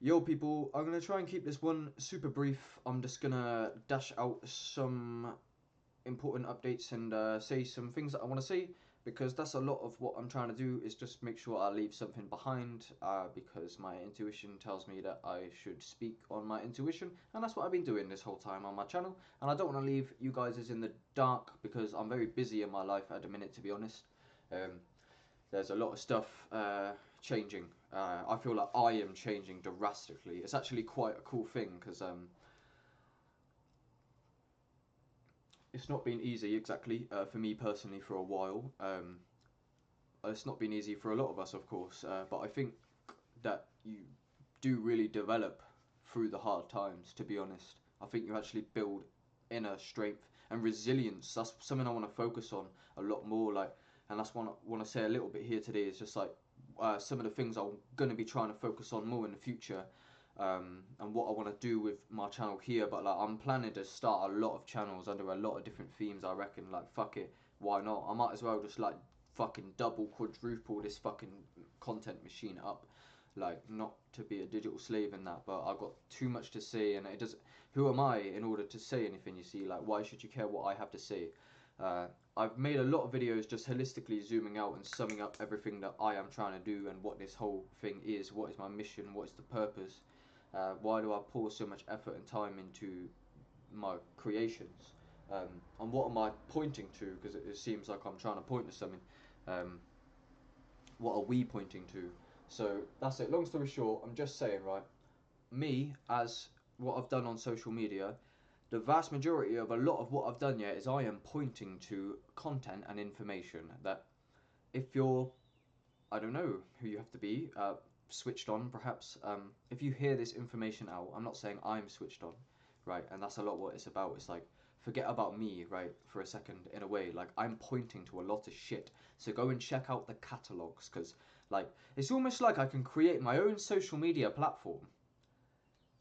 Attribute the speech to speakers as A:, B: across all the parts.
A: Yo people, I'm going to try and keep this one super brief. I'm just going to dash out some important updates and say some things that I want to say, because that's a lot of what I'm trying to do, is just make sure I leave something behind, because my intuition tells me that I should speak on my intuition, and that's what I've been doing this whole time on my channel. And I don't want to leave you guys in the dark, because I'm very busy in my life at the minute, to be honest. There's a lot of stuff changing. I feel like I am changing drastically. It's actually quite a cool thing, because it's not been easy exactly for me personally for a while. It's not been easy for a lot of us, of course, but I think that you do really develop through the hard times, to be honest. I think you actually build inner strength and resilience. That's something I want to focus on a lot more, like, and that's what I want to say a little bit here today, is just like some of the things I'm going to be trying to focus on more in the future, and what I want to do with my channel here. But like, I'm planning to start a lot of channels under a lot of different themes, I reckon. Like, fuck it, why not? I might as well just like fucking double, quadruple this fucking content machine up. Like, not to be a digital slave in that, but I've got too much to say, and it doesn't. Who am I in order to say anything? You see, like, why should you care what I have to say? I've made a lot of videos just holistically zooming out and summing up everything that I am trying to do and what this whole thing is. What is my mission? What is the purpose? Why do I pour so much effort and time into my creations? And what am I pointing to? Because it seems like I'm trying to point to something. Um, what are we pointing to? So that's it. Long story short, I'm just saying, right? Me, as what I've done on social media, the vast majority of a lot of what I've done yet is I am pointing to content and information that, if you're, I don't know who you have to be, switched on perhaps, if you hear this information out, I'm not saying I'm switched on, right? And that's a lot what it's about. It's like, forget about me, right, for a second, in a way. Like, I'm pointing to a lot of shit. So go and check out the catalogs, because, like, it's almost like I can create my own social media platform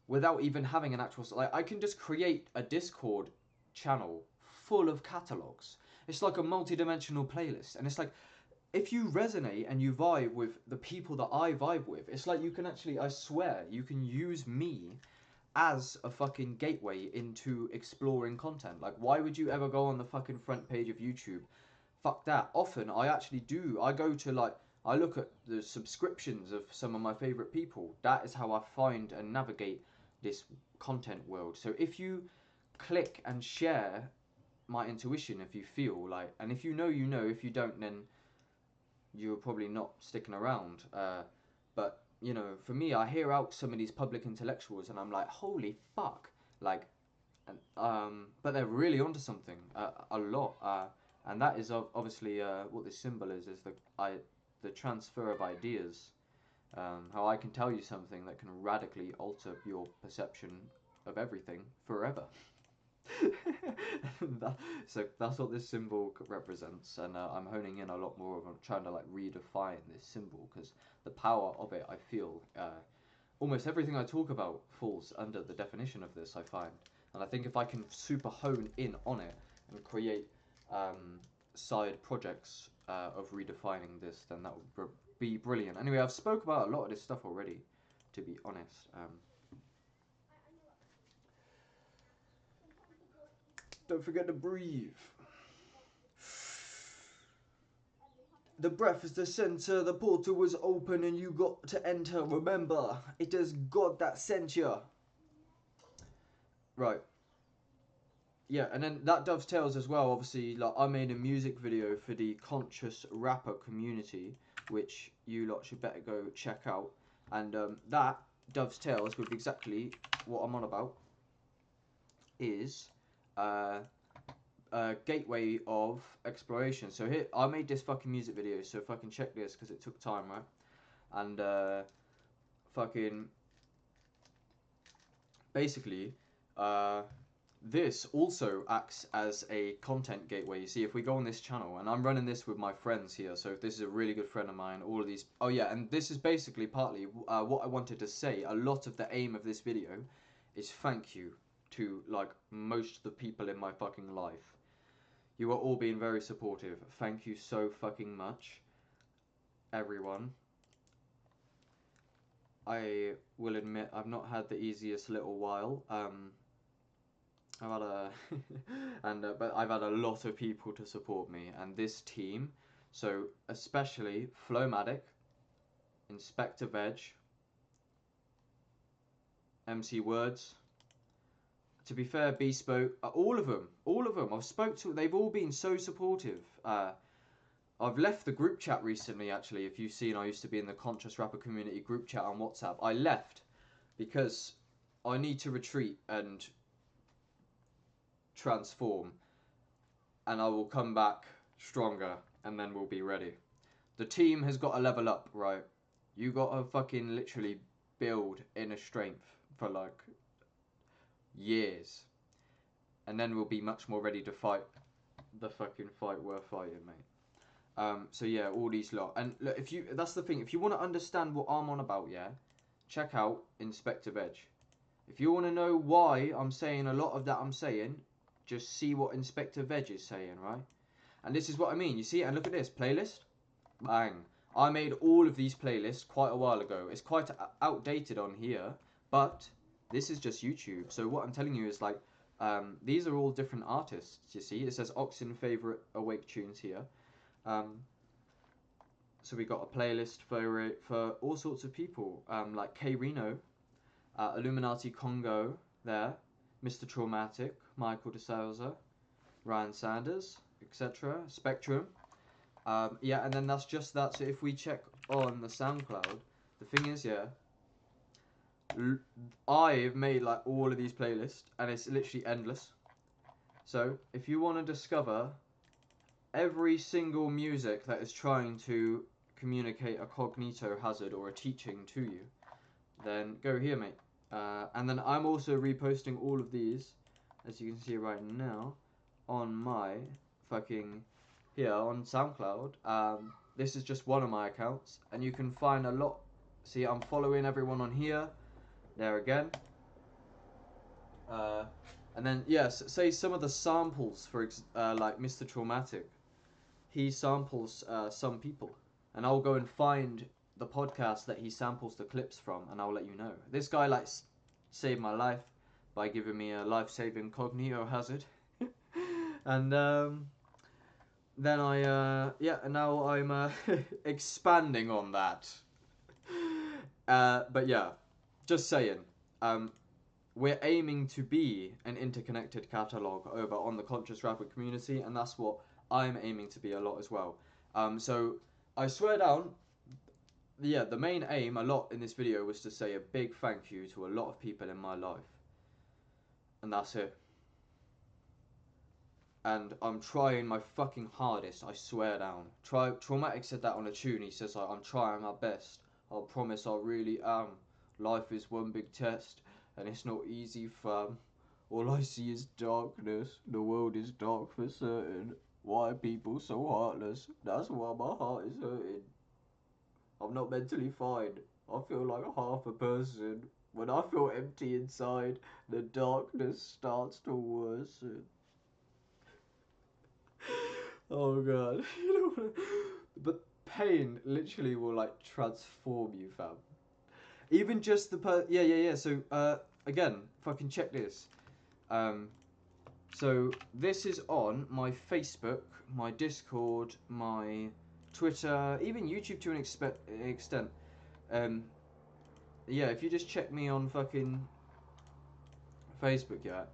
A: without even having an actual, like, I can just create a Discord channel full of catalogs. It's like a multi-dimensional playlist, and it's like, if you resonate and you vibe with the people that I vibe with, it's like you can actually, I swear, you can use me as a fucking gateway into exploring content. Like, why would you ever go on the fucking front page of YouTube? Fuck that. Often I actually do. I go to, like, I look at the subscriptions of some of my favorite people. That is how I find and navigate this content world. So if you click and share my intuition, if you feel like, and if you know, you know, if you don't, then you're probably not sticking around. But you know, for me, I hear out some of these public intellectuals, and I'm like, holy fuck, like, and but they're really onto something, a lot, and that is obviously what this symbol is the transfer of ideas. How I can tell you something that can radically alter your perception of everything forever. that, so that's what this symbol represents, and I'm honing in a lot more of trying to like redefine this symbol, because the power of it, I feel, almost everything I talk about falls under the definition of this, I find. And I think if I can super hone in on it and create side projects of redefining this, then that would be brilliant. Anyway, I've spoke about a lot of this stuff already, to be honest. Don't forget to breathe. The breath is the center, the portal was open and you got to enter. Remember, it is God that sent you. Right. Yeah, and then that dovetails as well, obviously, like, I made a music video for the conscious rapper community, which you lot should better go check out. And that dovetails with exactly what I'm on about, is gateway of exploration. So here, I made this fucking music video, so fucking check this, because it took time, right? And fucking basically, this also acts as a content gateway. You see, if we go on this channel, and I'm running this with my friends here, so if this is a really good friend of mine, all of these, oh yeah, and this is basically partly what I wanted to say. A lot of the aim of this video is thank you to, like, most of the people in my fucking life. You are all being very supportive. Thank you so fucking much, everyone. I will admit I've not had the easiest little while. I've had a but I've had a lot of people to support me, and this team, so especially Flowmatic, Inspector Veg, MC Words. To be fair, Bespoke, all of them. I've spoke to. They've all been so supportive. I've left the group chat recently. Actually, if you've seen, I used to be in the Conscious Rapper community group chat on WhatsApp. I left because I need to retreat and transform, and I will come back stronger, and then we'll be ready. The team has got to level up, right? You got to fucking literally build inner strength for like years, and then we'll be much more ready to fight the fucking fight worth fighting, mate. So yeah, all these lot, and look, if you that's the thing. If you want to understand what I'm on about, yeah, check out Inspector Veg. If you want to know why I'm saying a lot of that I'm saying, just see what Inspector Veg is saying, right? And this is what I mean. You see, and look at this playlist. Bang. I made all of these playlists quite a while ago. It's quite outdated on here, but this is just YouTube. So what I'm telling you is like, these are all different artists. You see, it says Oxsn favorite awake tunes here. So we got a playlist for all sorts of people, like K Reno, Illuminati Congo there, Mr. Traumatic, Michael DeSouza, Ryan Sanders, etc. Spectrum. Yeah, and then that's just that. So if we check on the SoundCloud, the thing is, yeah, I've made like all of these playlists, and it's literally endless. So if you want to discover every single music that is trying to communicate a cognito hazard or a teaching to you, then go here, mate. And then I'm also reposting all of these, as you can see right now, on my fucking here on SoundCloud. This is just one of my accounts, and you can find a lot. See, I'm following everyone on here. There again. And then yes, say some of the samples for like Mr. Traumatic. He samples some people, and I'll go and find the podcast that he samples the clips from, and I'll let you know. This guy like saved my life by giving me a life-saving cognito hazard, and then yeah, and now I'm expanding on that. But yeah, just saying, we're aiming to be an interconnected catalogue over on the Conscious Rapper community, and that's what I'm aiming to be a lot as well. So I swear down, yeah, the main aim a lot in this video was to say a big thank you to a lot of people in my life, and that's it. And I'm trying my fucking hardest, I swear down. Traumatic said that on a tune. He says like, I'm trying my best. I promise I really am. Life is one big test, and it's not easy, fam. All I see is darkness. The world is dark for certain. Why are people so heartless? That's why my heart is hurting. I'm not mentally fine. I feel like half a person. When I feel empty inside, the darkness starts to worsen. Oh god. But pain literally will like transform you, fam. Even just the yeah. So again, fucking check this. So this is on my Facebook, my Discord, my Twitter, even YouTube to an extent. Yeah, if you just check me on fucking Facebook, yeah,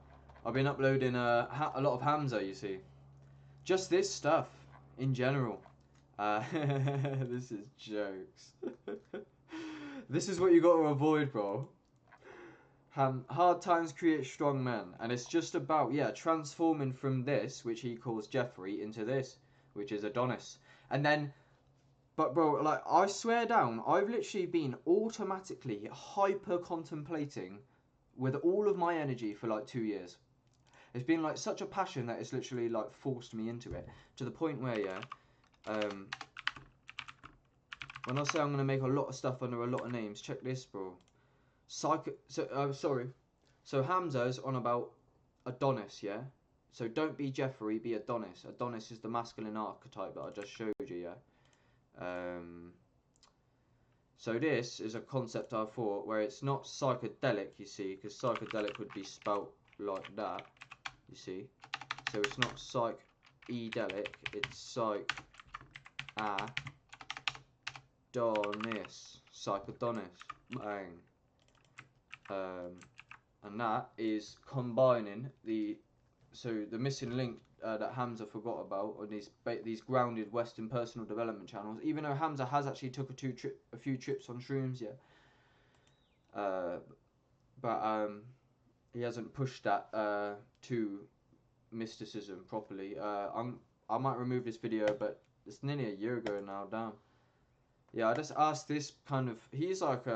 A: I've been uploading a lot of Hamza, you see. Just this stuff in general. This is jokes. This is what you got to avoid, bro. Hard times create strong men, and it's just about transforming from this, which he calls Jeffrey, into this, which is Adonis. And then, but bro, like I swear down, I've literally been automatically hyper contemplating with all of my energy for like 2 years. It's been like such a passion that it's literally like forced me into it to the point where when I say I'm gonna make a lot of stuff under a lot of names, check this, bro. So Hamza's on about Adonis, yeah? So don't be Jeffrey, be Adonis. Adonis is the masculine archetype that I just showed you, yeah? So this is a concept I thought where it's not psychedelic, you see, because psychedelic would be spelt like that, you see. So it's not psych-edelic, it's psychodonis, psychodonis, bang. And that is combining the missing link that Hamza forgot about on these grounded Western personal development channels. Even though Hamza has actually took a few trips on shrooms, yeah, but he hasn't pushed that to mysticism properly. I might remove this video, but it's nearly a year ago now. Damn. Yeah, I just asked this kind of. He's like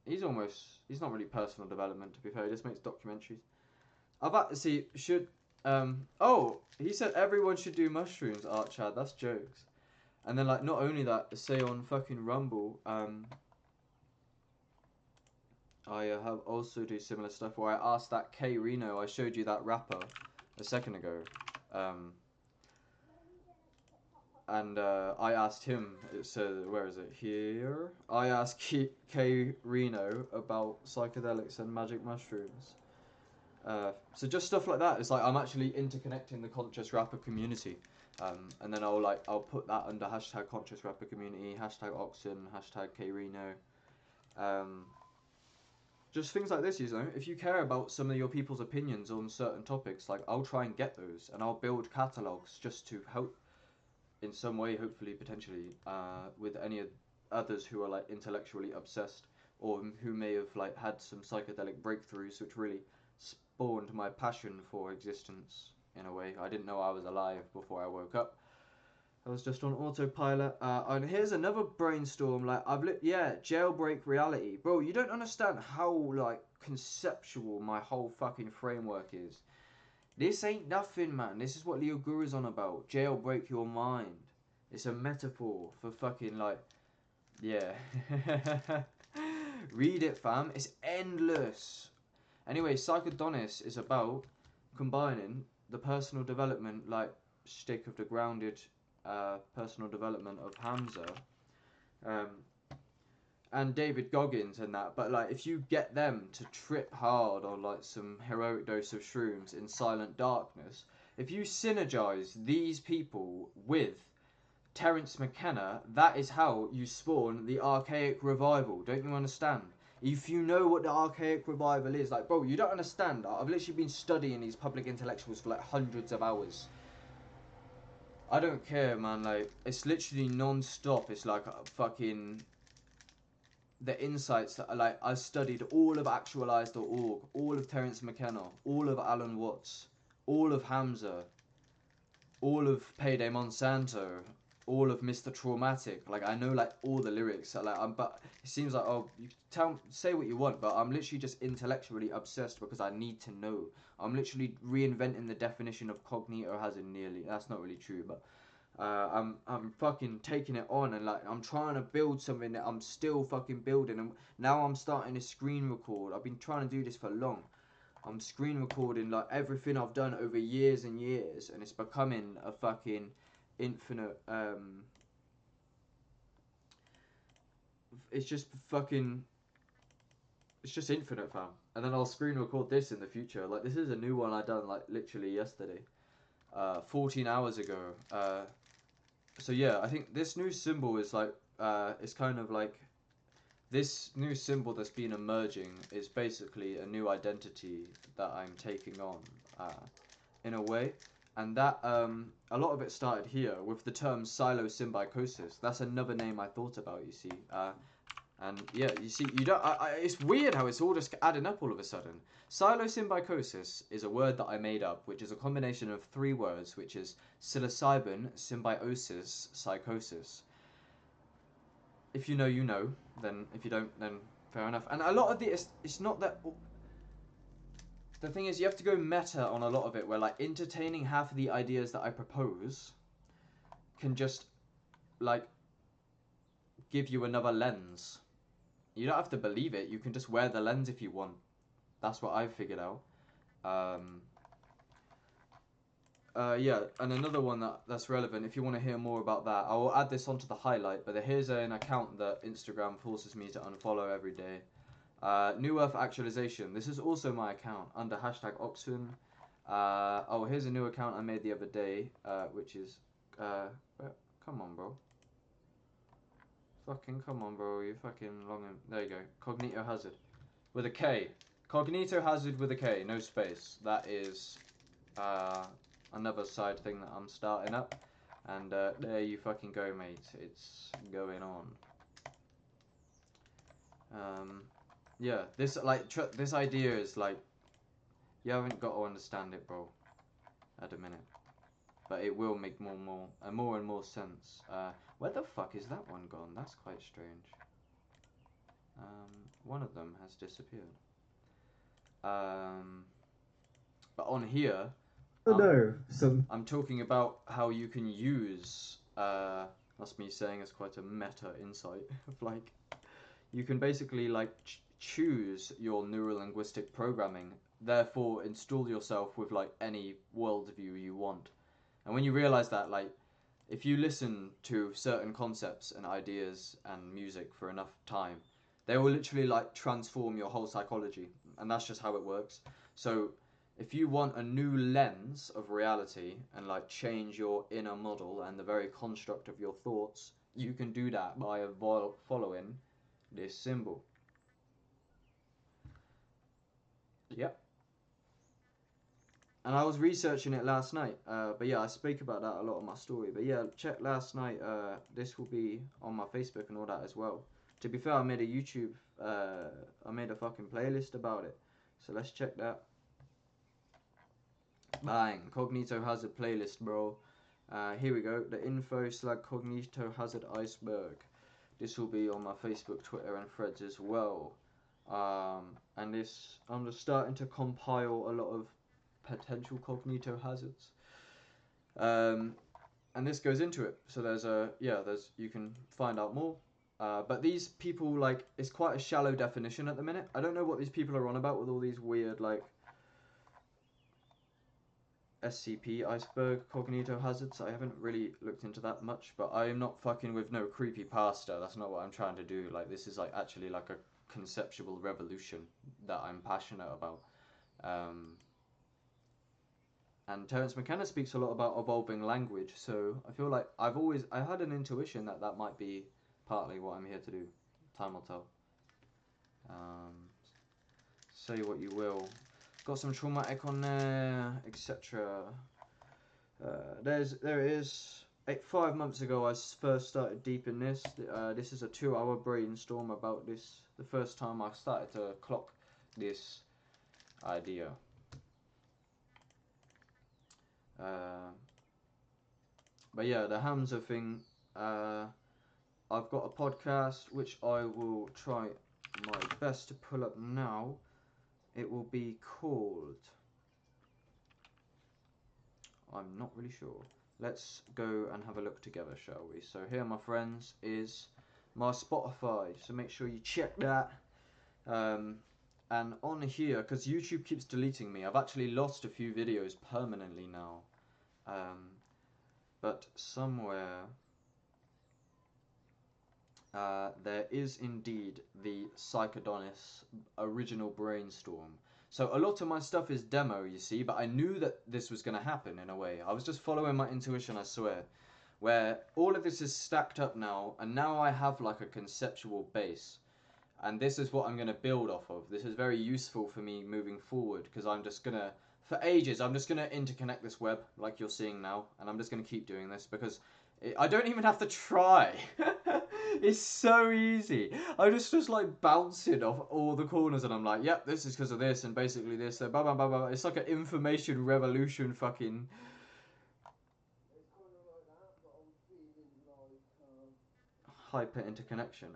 A: he's not really personal development, to be fair. He just makes documentaries. I've actually should. Oh, he said everyone should do mushrooms. Art Chad, that's jokes. And then like not only that, say on fucking Rumble, I have also do similar stuff where I asked that K Reno. I showed you that rapper a second ago. And I asked him, where is it? Here. I asked K Reno about psychedelics and magic mushrooms. So just stuff like that. It's like I'm actually interconnecting the conscious rapper community. And then I'll put that under hashtag conscious rapper community, hashtag Oxsn, hashtag K Reno. Just things like this, you know. If you care about some of your people's opinions on certain topics, like I'll try and get those, and I'll build catalogs just to help in some way, hopefully, potentially, with any others who are like intellectually obsessed or who may have like had some psychedelic breakthroughs, which really spawned my passion for existence. In a way, I didn't know I was alive before I woke up. I was just on autopilot. And here's another brainstorm. Like jailbreak reality, bro. You don't understand how like conceptual my whole fucking framework is. This ain't nothing, man. This is what Leo Guru's on about. Jailbreak your mind. It's a metaphor for fucking like, yeah. Read it, fam. It's endless. Anyway, Psychodonis is about combining the personal development, like shtick of the grounded personal development of Hamza, and David Goggins and that. But like, if you get them to trip hard on like some heroic dose of shrooms in silent darkness, if you synergize these people with Terence McKenna, that is how you spawn the archaic revival. Don't you understand? If you know what the archaic revival is, like, bro, you don't understand. I've literally been studying these public intellectuals for like hundreds of hours. I don't care, man. Like, it's literally non-stop. It's like a fucking the insights that like I studied all of actualize.org, all of Terence McKenna, all of Alan Watts, all of Hamza, all of Payday Monsanto, all of Mr. Traumatic. Like I know like all the lyrics. So, like but it seems like you say what you want, but I'm literally just intellectually obsessed because I need to know. I'm literally reinventing the definition of cognito as in nearly. That's not really true, but I'm fucking taking it on and like I'm trying to build something that I'm still fucking building, and now I'm starting to screen record. I've been trying to do this for long. I'm screen recording like everything I've done over years and years, and it's becoming a fucking infinite. It's just fucking. It's just infinite, fam. And then I'll screen record this in the future. Like this is a new one I done like literally yesterday, 14 hours ago. So yeah, I think this new symbol is like, it's kind of like, this new symbol that's been emerging is basically a new identity that I'm taking on, in a way. And that, a lot of it started here with the term psilosymbiosis. That's another name I thought about, you see. And yeah, you see, you don't. It's weird how it's all just adding up all of a sudden. Psilosymbiosis is a word that I made up, which is a combination of three words, which is psilocybin, symbiosis, psychosis. If you know, you know. Then if you don't, then fair enough. And a lot of it's not that. The thing is, you have to go meta on a lot of it, where like entertaining half of the ideas that I propose can just like give you another lens. You don't have to believe it. You can just wear the lens if you want. That's what I've figured out. Yeah, and another one that's relevant, if you want to hear more about that, I will add this onto the highlight, but here's an account that Instagram forces me to unfollow every day. New Earth Actualization. This is also my account under hashtag Oxsn. Oh, here's a new account I made the other day, which is, come on, bro. Fucking come on, bro. You fucking long and there you go. Cognito Hazard with a K. Cognito Hazard with a K, no space. That is another side thing that I'm starting up, and there you fucking go, mate. It's going on. Yeah, this this idea is like you haven't got to understand it, bro, at a minute, but it will make more and more sense. Where the fuck is that one gone? That's quite strange. One of them has disappeared. But on here,
B: Oh no, some.
A: I'm talking about how you can use. That's me saying it's quite a meta insight of like you can basically like choose your neurolinguistic programming, therefore install yourself with like any worldview you want. And when you realize that, like, if you listen to certain concepts and ideas and music for enough time, they will literally like transform your whole psychology, and that's just how it works. So if you want a new lens of reality and like change your inner model and the very construct of your thoughts, you can do that by following this symbol. Yep. And I was researching it last night, but yeah, I speak about that a lot in my story. But yeah, check last night. This will be on my Facebook and all that as well. To be fair, I made a YouTube. I made a fucking playlist about it. So let's check that. Bang, Cognito Hazard playlist, bro. Here we go. The info / Cognito Hazard iceberg. This will be on my Facebook, Twitter, and Threads as well. And this, I'm just starting to compile a lot of potential cognito hazards. Um, and this goes into it. So there's you can find out more. But these people like it's quite a shallow definition at the minute. I don't know what these people are on about with all these weird like SCP iceberg cognito hazards. I haven't really looked into that much, but I'm not fucking with no creepy pasta. That's not what I'm trying to do. Like this is like actually like a conceptual revolution that I'm passionate about. Um, And Terence McKenna speaks a lot about evolving language, so I feel like I had an intuition that that might be partly what I'm here to do. Time will tell. Um, say what you will. Got some traumatic on there, etc. There is 5 months ago I first started deep in this. This is a 2-hour brainstorm about this. The first time I started to clock this idea. Uh, but yeah, the Hamza thing. I've got a podcast which I will try my best to pull up now. It will be called. I'm not really sure. Let's go and have a look together, shall we? So, here, my friends, is my Spotify. So, make sure you check that. Um, and on here, because YouTube keeps deleting me, I've actually lost a few videos permanently now. But somewhere there is indeed the Psychodonis original brainstorm. So a lot of my stuff is demo, you see, but I knew that this was going to happen in a way. I was just following my intuition, I swear. Where all of this is stacked up now, and now I have like a conceptual base. And this is what I'm going to build off of. This is very useful for me moving forward, because I'm just going to, for ages, I'm just going to interconnect this web, like you're seeing now, and I'm just going to keep doing this, because I don't even have to try. It's so easy. I'm just like bouncing off all the corners, and I'm like, yep, this is because of this, and basically this, blah, blah, blah, blah. It's like an information revolution fucking hyper interconnection.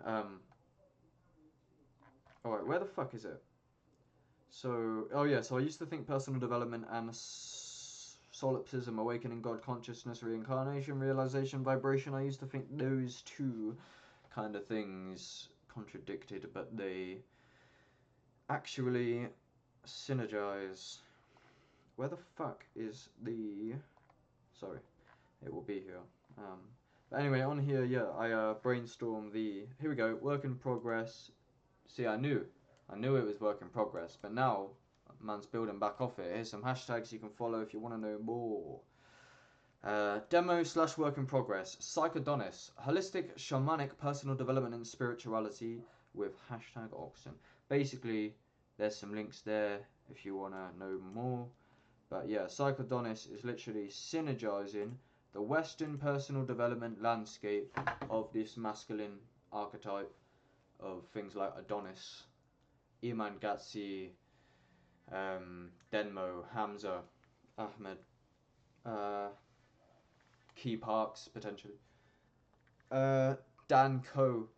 A: Alright, where the fuck is it? So, oh yeah, so I used to think personal development and solipsism, awakening God consciousness, reincarnation, realization, vibration, I used to think those two kind of things contradicted, but they actually synergize. Where the fuck is the sorry. It will be here. But anyway, on here, yeah, I brainstormed the. Here we go. Work in progress. See, I knew it was work in progress. But now, man's building back off it. Here's some hashtags you can follow if you want to know more. Demo / work in progress. Psychodonis. Holistic shamanic personal development and spirituality with hashtag Oxsn. Basically, there's some links there if you want to know more. But yeah, Psychodonis is literally synergizing the Western personal development landscape of this masculine archetype of things like Adonis, Iman Gatsi, Denmo, Hamza, Ahmed, Key Parks potentially, Dan Coe,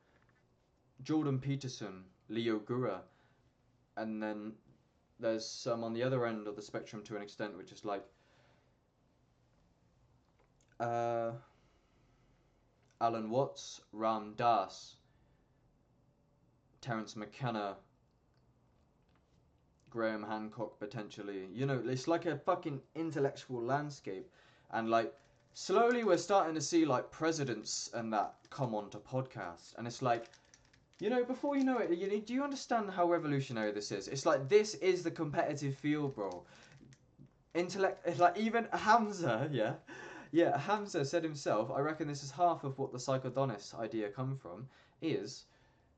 A: Jordan Peterson, Leo Gura, and then there's some on the other end of the spectrum to an extent, which is like Alan Watts, Ram Dass, Terence McKenna, Graham Hancock potentially. You know, it's like a fucking intellectual landscape, and like slowly we're starting to see like presidents and that come onto podcasts, and it's like, you know, before you know it, do you understand how revolutionary this is? It's like this is the competitive field, bro. It's like even Hamza, yeah, Hamza said himself. I reckon this is half of what the psychodonis idea come from. Is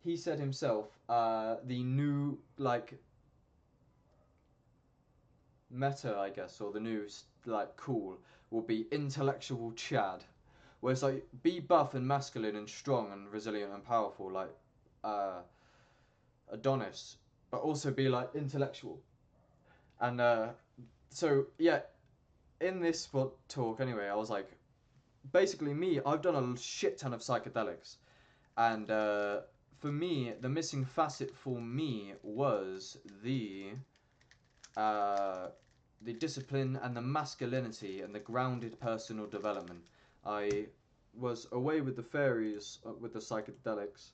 A: he said himself, the new like meta, I guess, or the new like cool will be intellectual Chad, where it's like be buff and masculine and strong and resilient and powerful like Adonis, but also be like intellectual. And so yeah, in this talk anyway, I was like, basically me, I've done a shit ton of psychedelics, and for me, the missing facet for me was the discipline and the masculinity and the grounded personal development. I was away with the fairies with the psychedelics,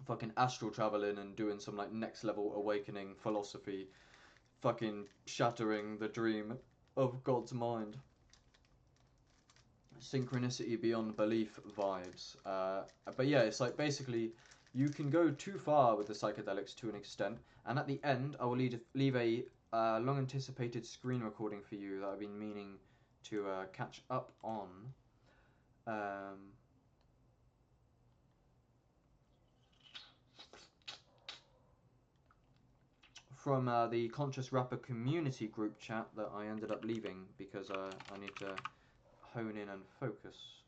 A: fucking astral traveling and doing some like next level awakening philosophy, fucking shattering the dream of God's mind. Synchronicity beyond belief vibes. But yeah, it's like basically you can go too far with the psychedelics to an extent, and at the end I will leave a long anticipated screen recording for you that I've been meaning to catch up on. From the Conscious Rapper community group chat that I ended up leaving because I need to hone in and focus.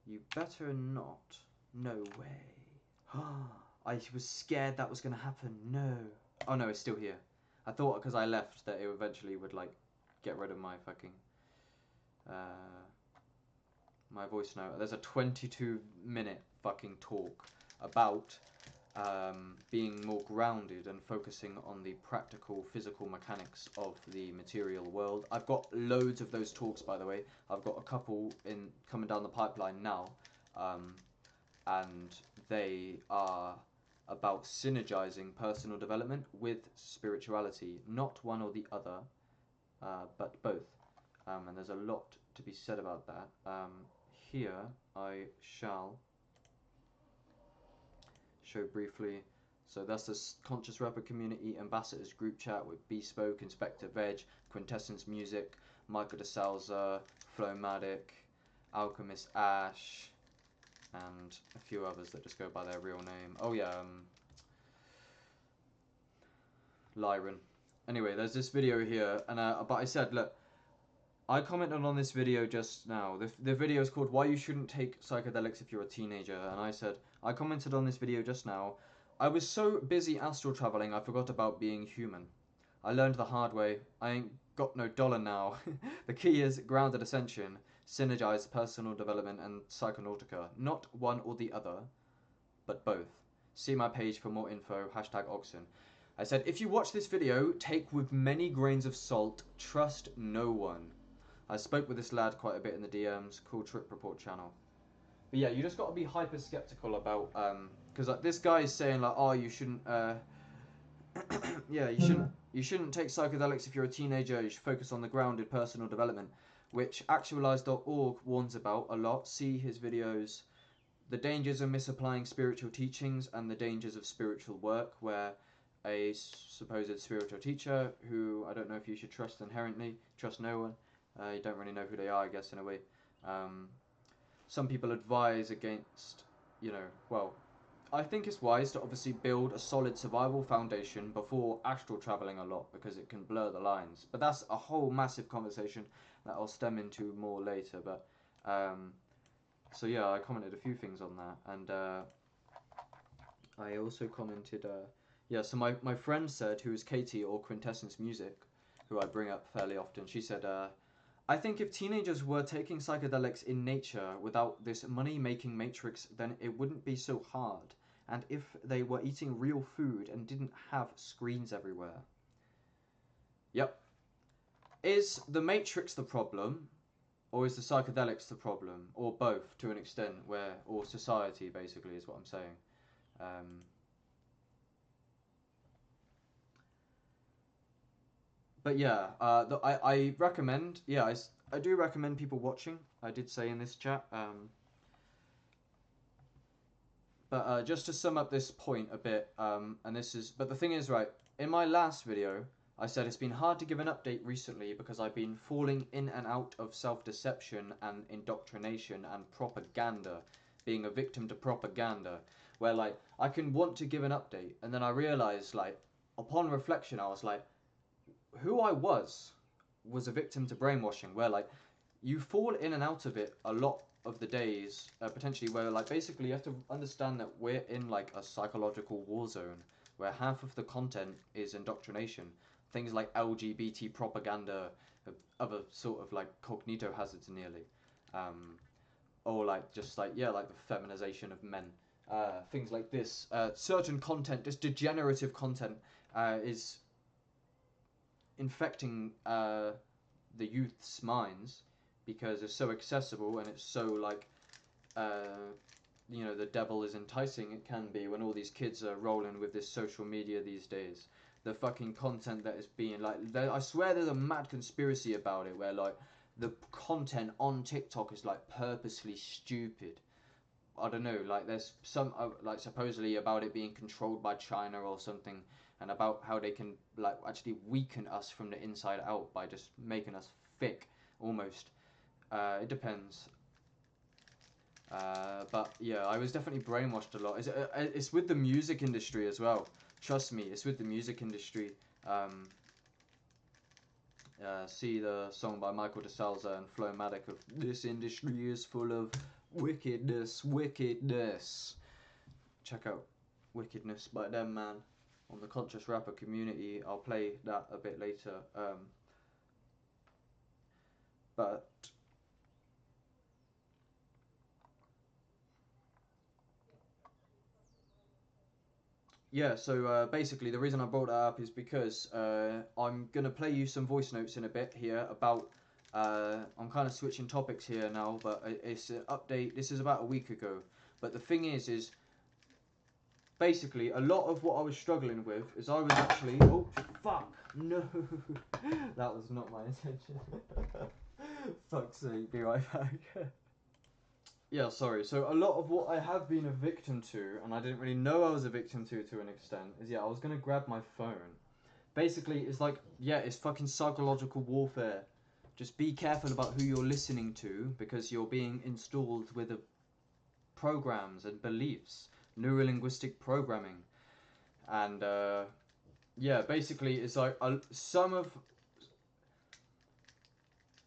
A: You better not. No way. I was scared that was going to happen. No. Oh no, it's still here. I thought because I left that it eventually would like get rid of my fucking my voice note. There's a 22-minute fucking talk about being more grounded and focusing on the practical physical mechanics of the material world. I've got loads of those talks, by the way. I've got a couple in coming down the pipeline now, and they are about synergizing personal development with spirituality, not one or the other, but both. And there's a lot to be said about that. Here I shall show briefly. So that's the Conscious Rapper Community Ambassadors group chat with Bespoke, Inspector Veg, Quintessence Music, Michael de Salza, Flowmatic, Alchemist Ash, and a few others that just go by their real name. Oh yeah, Lyron. Anyway, there's this video here, and but I said, look, I commented on this video just now. The video is called Why You Shouldn't Take Psychedelics If You're a Teenager, and I said, I commented on this video just now. I was so busy astral traveling I forgot about being human. I learned the hard way. I ain't got no dollar now. The key is grounded ascension, synergized personal development and psychonautica. Not one or the other, but both. See my page for more info, hashtag Oxsn. I said, if you watch this video, take with many grains of salt, trust no one. I spoke with this lad quite a bit in the DMs, cool trip report channel. But yeah, you just got to be hyper skeptical about, because like this guy is saying like, oh, you shouldn't, yeah, you shouldn't You shouldn't take psychedelics if you're a teenager. You should focus on the grounded personal development, which actualize.org warns about a lot. See his videos, The Dangers of Misapplying Spiritual Teachings and the Dangers of Spiritual Work, where a supposed spiritual teacher, who I don't know if you should trust inherently, trust no one, you don't really know who they are, I guess, in a way. Um, some people advise against, well, I think it's wise to obviously build a solid survival foundation before astral traveling a lot, because it can blur the lines. But that's a whole massive conversation that I'll stem into more later. But so yeah, I commented a few things on that, and I also commented, yeah. So my friend said, who is Katie or Quintessence Music, who I bring up fairly often. She said, I think if teenagers were taking psychedelics in nature without this money-making matrix, then it wouldn't be so hard. And if they were eating real food and didn't have screens everywhere. Yep. Is the matrix the problem, or is the psychedelics the problem, or both to an extent, or society basically is what I'm saying. But yeah, I recommend, yeah, I do recommend people watching. I did say in this chat. But just to sum up this point a bit, but the thing is, right, in my last video, I said it's been hard to give an update recently because I've been falling in and out of self-deception and indoctrination and propaganda, being a victim to propaganda, where, like, I can want to give an update, and then I realized, like, upon reflection, I was like, who I was a victim to brainwashing, where, like, you fall in and out of it a lot of the days, potentially, where, like, basically you have to understand that we're in, like, a psychological war zone where half of the content is indoctrination, things like LGBT propaganda, other sort of, like, cognito hazards nearly, or, like, just, like, yeah, like the feminization of men, things like this. Certain content, this degenerative content, is infecting the youth's minds, because it's so accessible and it's so, like, the devil is enticing it can be, when all these kids are rolling with this social media these days. The fucking content that is being, like, I swear there's a mad conspiracy about it, where, like, the content on TikTok is, like, purposely stupid. I don't know, like, there's some, like, supposedly about it being controlled by China or something, and about how they can, like, actually weaken us from the inside out by just making us thick, almost. It depends. But yeah, I was definitely brainwashed a lot. It's with the music industry as well. Trust me, it's with the music industry. See the song by Michael DeSalza and Flowmatic of "This industry is full of wickedness, wickedness." Check out "Wickedness" by them, man, on the Conscious Rapper community. I'll play that a bit later. But yeah, so basically the reason I brought that up is because I'm going to play you some voice notes in a bit here about, I'm kind of switching topics here now, but it's an update. This is about a week ago. But the thing is basically a lot of what I was struggling with is I was actually, oh, fuck, no, that was not my intention. Fuck's sake, be right back. Yeah, sorry. So a lot of what I have been a victim to, and I didn't really know I was a victim to an extent, is, yeah, I was gonna grab my phone. Basically, it's like, yeah, it's fucking psychological warfare. Just be careful about who you're listening to, because you're being installed with programs and beliefs, neurolinguistic programming, and yeah, basically, it's like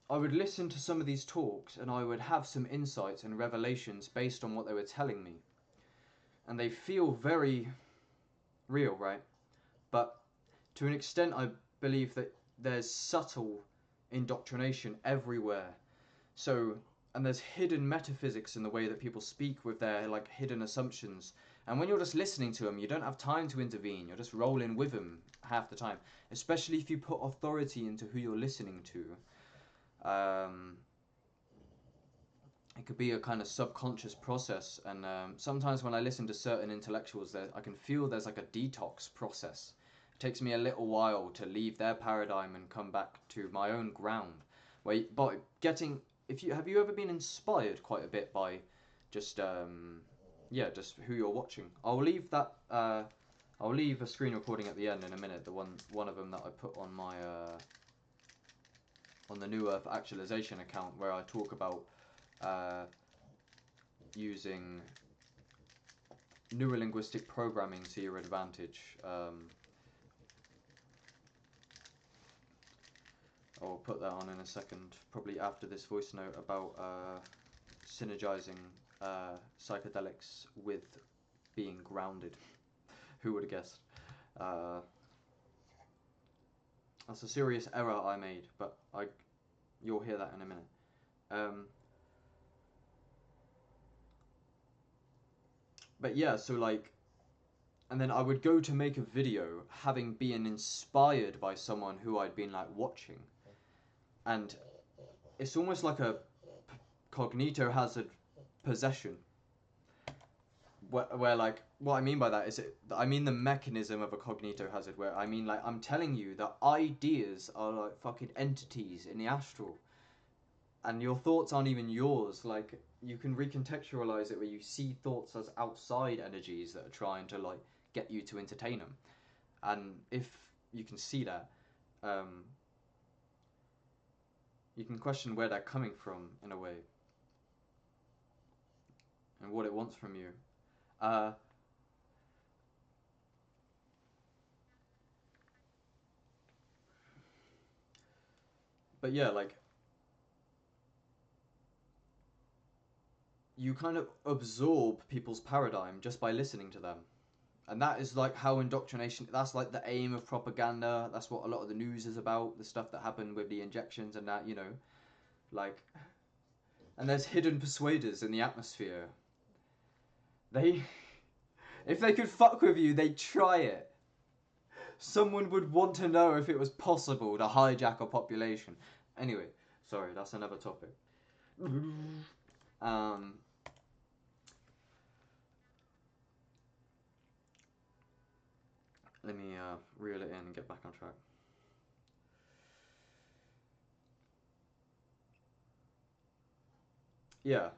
A: I would listen to some of these talks and I would have some insights and revelations based on what they were telling me. And they feel very real, right? But to an extent, I believe that there's subtle indoctrination everywhere. So, and there's hidden metaphysics in the way that people speak with their, like, hidden assumptions. And when you're just listening to them, you don't have time to intervene. You're just rolling with them half the time. Especially if you put authority into who you're listening to. It could be a kind of subconscious process, and sometimes when I listen to certain intellectuals, I can feel there's like a detox process, It takes me a little while to leave their paradigm and come back to my own ground. But getting, if you have you ever been inspired quite a bit by just yeah, just who you're watching? I'll leave that. I'll leave a screen recording at the end in a minute. The one of them that I put on my on the New Earth Actualization account, where I talk about using neurolinguistic programming to your advantage. I'll put that on in a second, probably after this voice note about synergizing psychedelics with being grounded. Who would have guessed? That's a serious error I made, but you'll hear that in a minute. But yeah, so like, and then I would go to make a video having been inspired by someone who I'd been like watching, and it's almost like a cognito hazard possession. Where like, what I mean by that is I mean the mechanism of a cognito hazard, where I mean like I'm telling you that ideas are like fucking entities in the astral, and your thoughts aren't even yours. Like, you can recontextualize it where you see thoughts as outside energies that are trying to like get you to entertain them, and if you can see that, you can question where they're coming from in a way, and what it wants from you. But yeah, like, you kind of absorb people's paradigm just by listening to them. And that is like how indoctrination, that's like the aim of propaganda. That's what a lot of the news is about, the stuff that happened with the injections and that, you know. Like, and there's hidden persuaders in the atmosphere. They, if they could fuck with you, they'd try it. Someone would want to know if it was possible to hijack a population. Anyway, sorry, that's another topic. Um, Let me reel it in and get back on track. Yeah,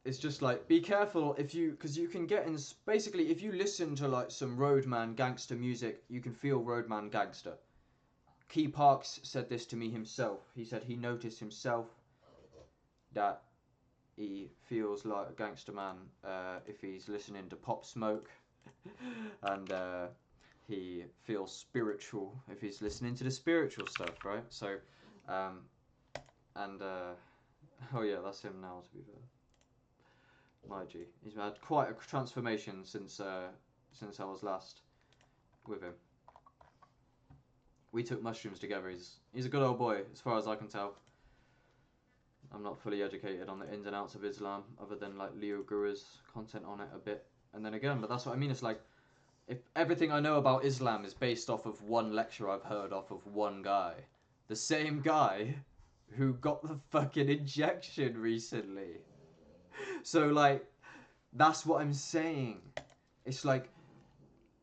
A: it's just like, be careful if you, because you can get in. Basically, if you listen to like some roadman gangster music, you can feel roadman gangster. Key Parks said this to me himself. He said he noticed himself that he feels like a gangster man if he's listening to Pop Smoke, and he feels spiritual if he's listening to the spiritual stuff, right? So, and oh yeah, that's him now, to be fair. My G, he's had quite a transformation since I was last with him. We took mushrooms together. He's a good old boy, as far as I can tell. I'm not fully educated on the ins and outs of Islam, other than like Leo Guru's content on it a bit. And then again, but that's what I mean. It's like, if everything I know about Islam is based off of one lecture I've heard off of one guy, the same guy who got the fucking injection recently. So like, that's what I'm saying. It's like,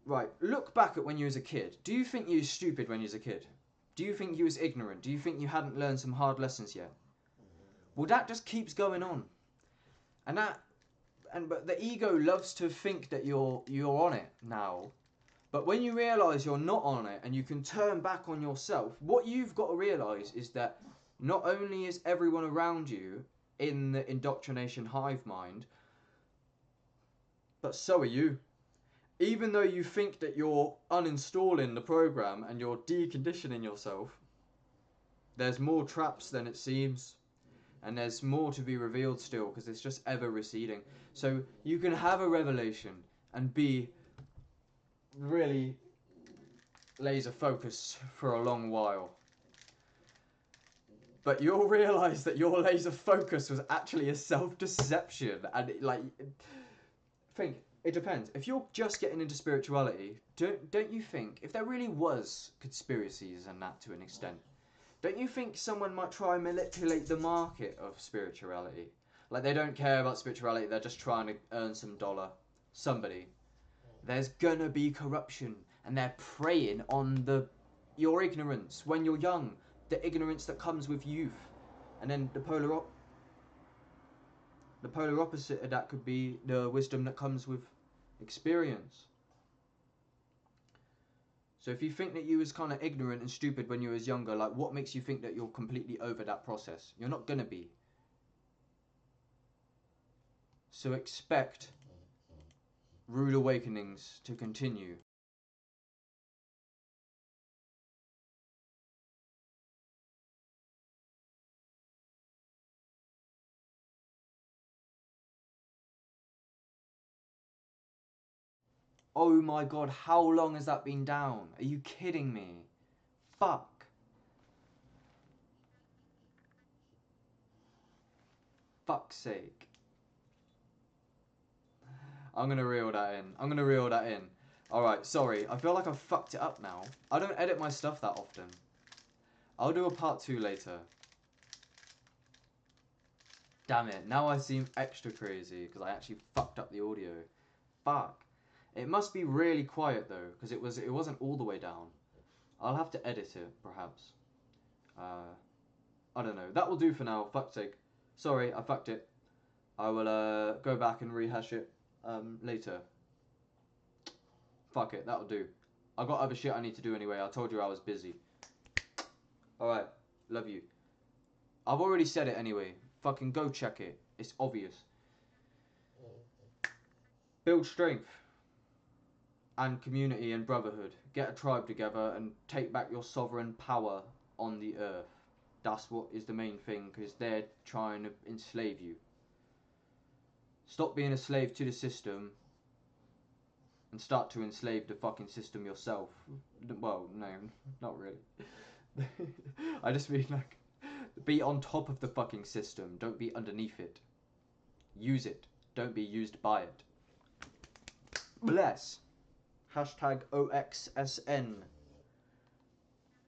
A: right, look back at when you was a kid. Do you think you was stupid when you was a kid? Do you think you was ignorant? Do you think you hadn't learned some hard lessons yet? Well, that just keeps going on. But the ego loves to think that you're on it now. But when you realise you're not on it and you can turn back on yourself, what you've got to realise is that not only is everyone around you in the indoctrination hive mind, but so are you. Even though you think that you're uninstalling the program and you're deconditioning yourself, there's more traps than it seems. And there's more to be revealed still, because it's just ever receding. So you can have a revelation and be really laser focused for a long while. But you'll realise that your laser focus was actually a self-deception. And think, it depends. If you're just getting into spirituality, don't you think, if there really was conspiracies and that to an extent, don't you think someone might try and manipulate the market of spirituality? Like, they don't care about spirituality, they're just trying to earn some dollar. Somebody. There's gonna be corruption, and they're preying on your ignorance when you're young, the ignorance that comes with youth, and then the polar opposite of that could be the wisdom that comes with experience. So if you think that you was kind of ignorant and stupid when you was younger, like what makes you think that you're completely over that process? You're not gonna be. So expect rude awakenings to continue. Oh my god, how long has that been down? Are you kidding me? Fuck. Fuck's sake. I'm gonna reel that in. Alright, sorry. I feel like I've fucked it up now. I don't edit my stuff that often. I'll do a part 2 later. Damn it, now I seem extra crazy because I actually fucked up the audio. Fuck. It must be really quiet though, because it wasn't all the way down. I'll have to edit it, perhaps. I don't know. That will do for now, fuck's sake. Sorry, I fucked it. I will go back and rehash it later. Fuck it, that'll do. I got other shit I need to do anyway. I told you I was busy. Alright, love you. I've already said it anyway. Fucking go check it. It's obvious. Build strength and community and brotherhood. Get a tribe together and take back your sovereign power on the earth. That's what is the main thing, because they're trying to enslave you. Stop being a slave to the system and start to enslave the fucking system yourself. Well, no, not really. I just mean like, be on top of the fucking system. Don't be underneath it. Use it. Don't be used by it. Bless. Hashtag Oxsn.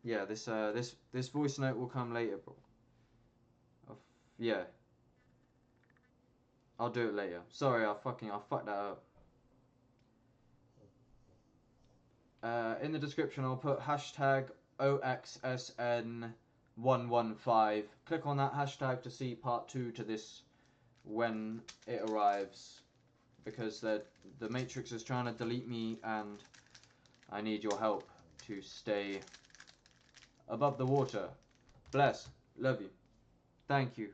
A: Yeah, this voice note will come later, bro. Yeah, I'll do it later. Sorry, I fucked that up. In the description, I'll put hashtag OXSN115. Click on that hashtag to see part 2 to this when it arrives. Because the Matrix is trying to delete me and I need your help to stay above the water. Bless. Love you. Thank you.